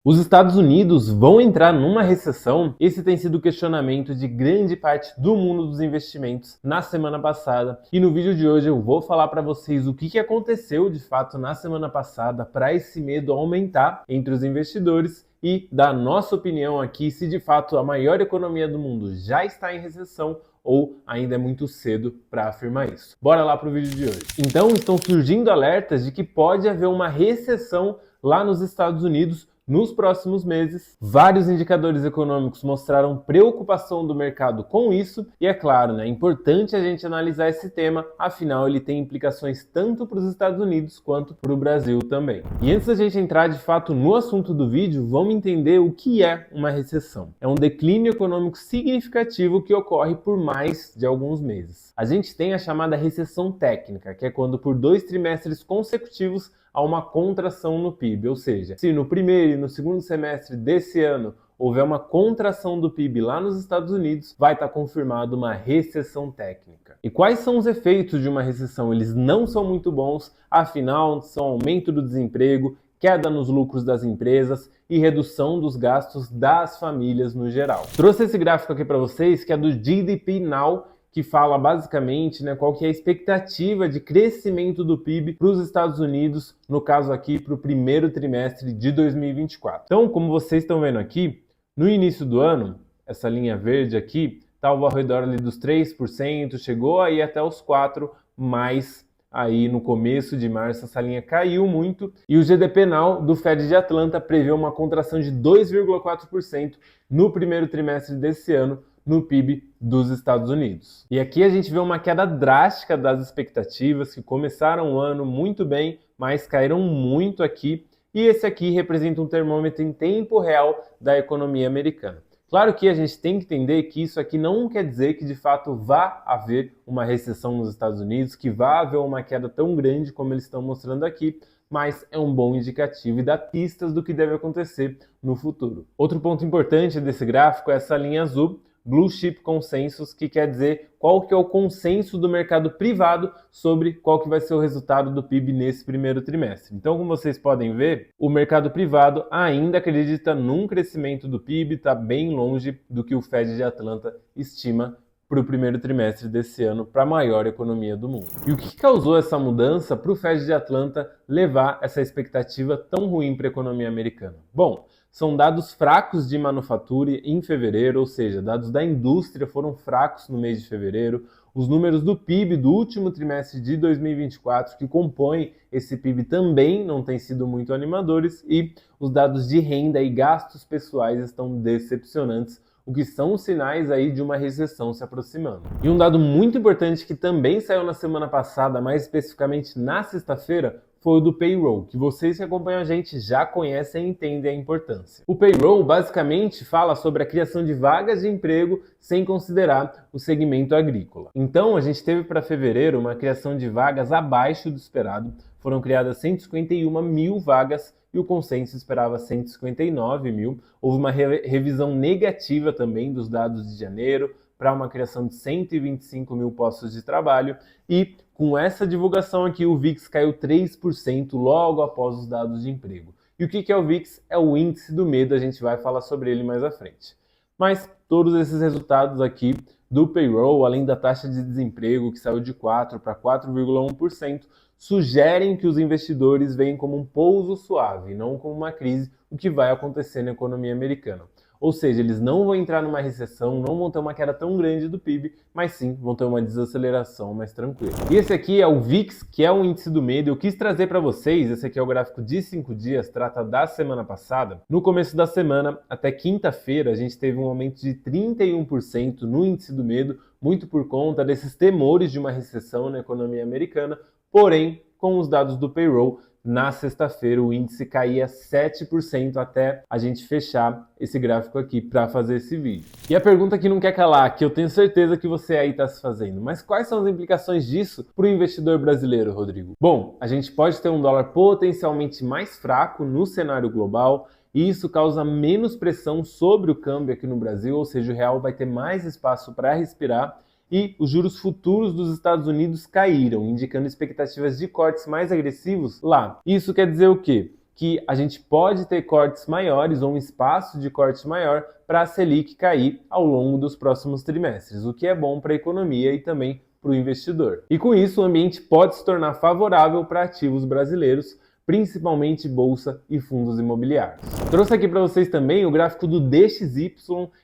Os Estados Unidos vão entrar numa recessão? Esse tem sido o questionamento de grande parte do mundo dos investimentos na semana passada. E no vídeo de hoje eu vou falar para vocês o que aconteceu de fato na semana passada para esse medo aumentar entre os investidores e dar nossa opinião aqui se de fato a maior economia do mundo já está em recessão ou ainda é muito cedo para afirmar isso. Bora lá para o vídeo de hoje. Então estão surgindo alertas de que pode haver uma recessão lá nos Estados Unidos nos próximos meses. Vários indicadores econômicos mostraram preocupação do mercado com isso e é claro, é importante a gente analisar esse tema, afinal ele tem implicações tanto para os Estados Unidos quanto para o Brasil também. E antes da gente entrar de fato no assunto do vídeo, vamos entender o que é uma recessão. É um declínio econômico significativo que ocorre por mais de alguns meses. A gente tem a chamada recessão técnica, que é quando por 2 trimestres consecutivos há uma contração no PIB, ou seja, se no primeiro e no segundo semestre desse ano houver uma contração do PIB lá nos Estados Unidos, vai estar confirmado uma recessão técnica. E quais são os efeitos de uma recessão? Eles não são muito bons, afinal, são aumento do desemprego, queda nos lucros das empresas e redução dos gastos das famílias no geral. Trouxe esse gráfico aqui para vocês, que é do GDP Now, que fala basicamente qual que é a expectativa de crescimento do PIB para os Estados Unidos, no caso aqui para o primeiro trimestre de 2024. Então, como vocês estão vendo aqui, no início do ano, essa linha verde aqui estava ao redor ali dos 3%, chegou aí até os 4%, mas aí no começo de março essa linha caiu muito e o GDP Now do Fed de Atlanta prevê uma contração de 2,4% no primeiro trimestre desse ano, no PIB dos Estados Unidos. E aqui a gente vê uma queda drástica das expectativas, que começaram o ano muito bem, mas caíram muito aqui, e esse aqui representa um termômetro em tempo real da economia americana. Claro que a gente tem que entender que isso aqui não quer dizer que de fato vá haver uma recessão nos Estados Unidos, que vá haver uma queda tão grande como eles estão mostrando aqui, mas é um bom indicativo e dá pistas do que deve acontecer no futuro. Outro ponto importante desse gráfico é essa linha azul, Blue Chip Consensus, que quer dizer qual que é o consenso do mercado privado sobre qual que vai ser o resultado do PIB nesse primeiro trimestre. Então, como vocês podem ver, o mercado privado ainda acredita num crescimento do PIB, está bem longe do que o Fed de Atlanta estima para o primeiro trimestre desse ano, para a maior economia do mundo. E o que causou essa mudança para o Fed de Atlanta levar essa expectativa tão ruim para a economia americana? Bom, são dados fracos de manufatura em fevereiro, ou seja, dados da indústria foram fracos no mês de fevereiro. Os números do PIB do último trimestre de 2024, que compõem esse PIB, também não têm sido muito animadores, e os dados de renda e gastos pessoais estão decepcionantes, o que são os sinais aí de uma recessão se aproximando. E um dado muito importante que também saiu na semana passada, mais especificamente na sexta-feira, foi o do payroll, que vocês que acompanham a gente já conhecem e entendem a importância. O payroll basicamente fala sobre a criação de vagas de emprego sem considerar o segmento agrícola. Então a gente teve para fevereiro uma criação de vagas abaixo do esperado, foram criadas 151 mil vagas e o consenso esperava 159 mil. Houve uma revisão negativa também dos dados de janeiro, para uma criação de 125 mil postos de trabalho, e com essa divulgação aqui o VIX caiu 3% logo após os dados de emprego. E o que é o VIX? É o índice do medo, a gente vai falar sobre ele mais à frente. Mas todos esses resultados aqui do payroll, além da taxa de desemprego que saiu de 4% para 4,1%, sugerem que os investidores veem como um pouso suave, não como uma crise, o que vai acontecer na economia americana. Ou seja, eles não vão entrar numa recessão, não vão ter uma queda tão grande do PIB, mas sim vão ter uma desaceleração mais tranquila. E esse aqui é o VIX, que é o índice do medo. Eu quis trazer para vocês, esse aqui é o gráfico de 5 dias, trata da semana passada. No começo da semana, até quinta-feira, a gente teve um aumento de 31% no índice do medo, muito por conta desses temores de uma recessão na economia americana. Porém, com os dados do payroll, na sexta-feira o índice caía 7% até a gente fechar esse gráfico aqui para fazer esse vídeo. E a pergunta que não quer calar, que eu tenho certeza que você aí está se fazendo, mas quais são as implicações disso para o investidor brasileiro, Rodrigo? Bom, a gente pode ter um dólar potencialmente mais fraco no cenário global, e isso causa menos pressão sobre o câmbio aqui no Brasil, ou seja, o real vai ter mais espaço para respirar, e os juros futuros dos Estados Unidos caíram, indicando expectativas de cortes mais agressivos lá. Isso quer dizer o quê? que a gente pode ter cortes maiores ou um espaço de corte maior para a Selic cair ao longo dos próximos trimestres, o que é bom para a economia e também para o investidor. E com isso, o ambiente pode se tornar favorável para ativos brasileiros, principalmente bolsa e fundos imobiliários. Trouxe aqui para vocês também o gráfico do DXY,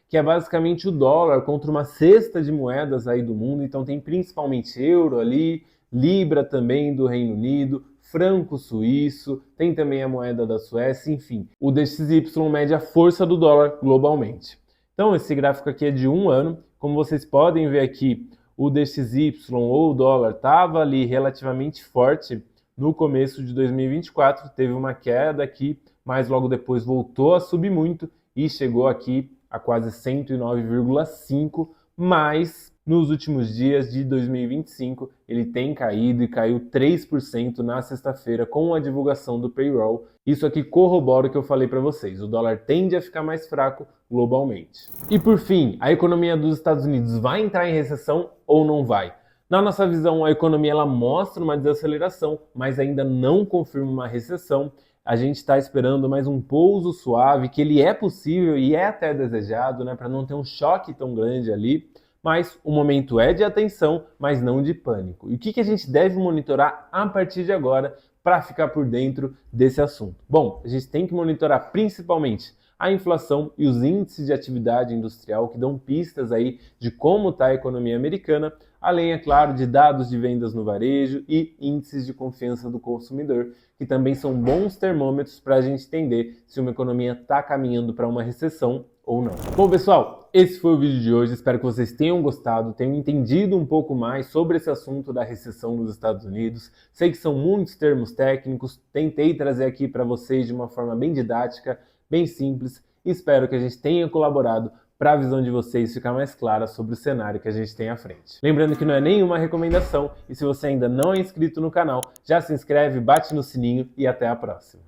que é basicamente o dólar contra uma cesta de moedas aí do mundo. Então tem principalmente euro ali, libra também do Reino Unido, franco suíço, tem também a moeda da Suécia, enfim. O DXY mede a força do dólar globalmente. Então esse gráfico aqui é de um ano. Como vocês podem ver aqui, o DXY ou o dólar estava ali relativamente forte no começo de 2024, teve uma queda aqui, mas logo depois voltou a subir muito e chegou aqui a quase 109,5, mas nos últimos dias de 2025 ele tem caído e caiu 3% na sexta-feira com a divulgação do payroll. Isso aqui corrobora o que eu falei para vocês, o dólar tende a ficar mais fraco globalmente. E por fim, a economia dos Estados Unidos vai entrar em recessão ou não vai? Na nossa visão, a economia ela mostra uma desaceleração, mas ainda não confirma uma recessão. A gente está esperando mais um pouso suave, que ele é possível e é até desejado, né, para não ter um choque tão grande ali. Mas o momento é de atenção, mas não de pânico. E o que a gente deve monitorar a partir de agora para ficar por dentro desse assunto? Bom, a gente tem que monitorar principalmente a inflação e os índices de atividade industrial que dão pistas aí de como está a economia americana, além, é claro, de dados de vendas no varejo e índices de confiança do consumidor, que também são bons termômetros para a gente entender se uma economia está caminhando para uma recessão ou não. Bom, pessoal, esse foi o vídeo de hoje. Espero que vocês tenham gostado, tenham entendido um pouco mais sobre esse assunto da recessão nos Estados Unidos. Sei que são muitos termos técnicos, tentei trazer aqui para vocês de uma forma bem didática, bem simples. Espero que a gente tenha colaborado para a visão de vocês ficar mais clara sobre o cenário que a gente tem à frente. Lembrando que não é nenhuma recomendação e se você ainda não é inscrito no canal, já se inscreve, bate no sininho e até a próxima.